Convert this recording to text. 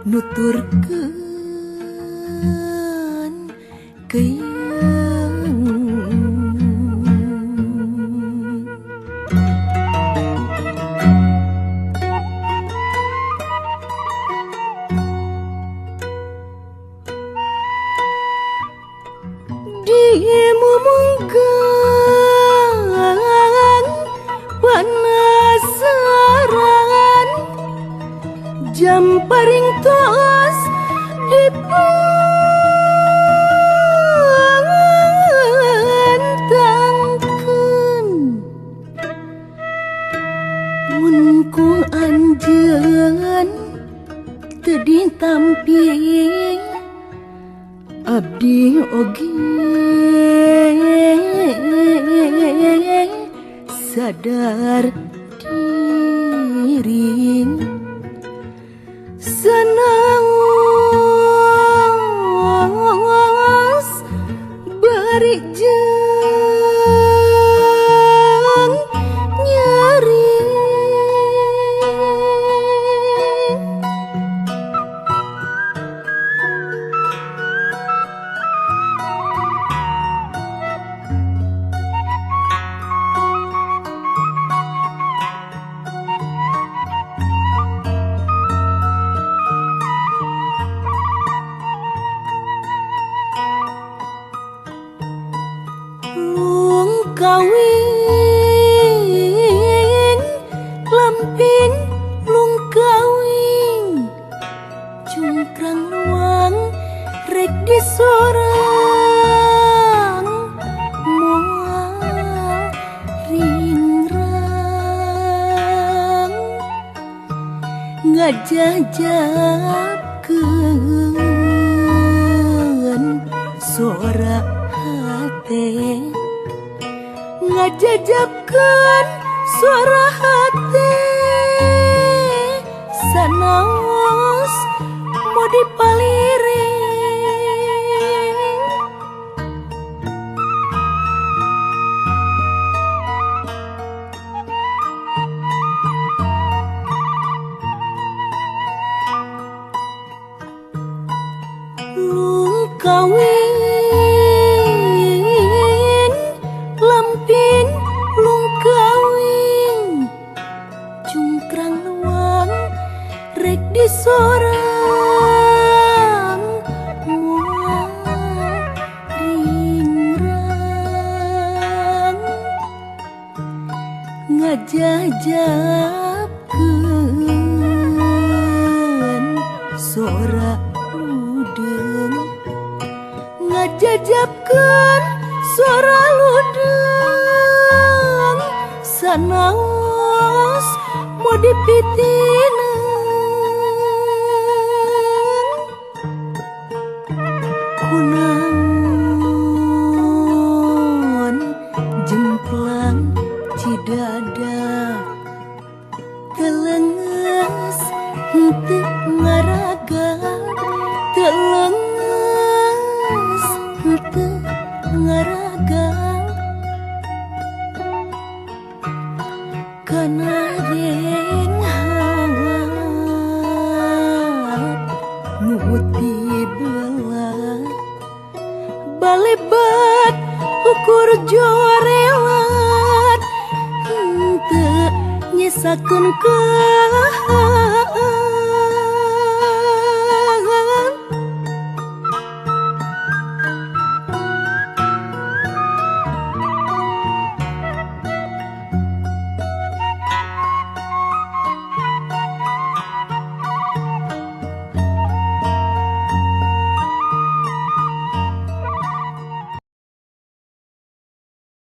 nuturkeun keung dimumungkeun panasaran jam paring tos dipantangkeun mun ku anjeun teu ditamping abdi oge sadar diri sanaos bari jeung nyeri kawin lampin lung kawin cungkrang luang rek disorang moal ringrang ngajajabkeun suara hate ngajajabkeun suara hati sanaos mau dipaliring lung kawin lampin lung kawin cungkrang luang rek disorang moal ringrang ngajajabkeun sora ludeng ngajajabkeun sora ludeng sanaos mau dipitinen kunaon jemplang cidada telenges henteu ngaraga telenges henteu ngaraga kana den hangat nuti belat balebat ukur jorewat henteu nyesakeun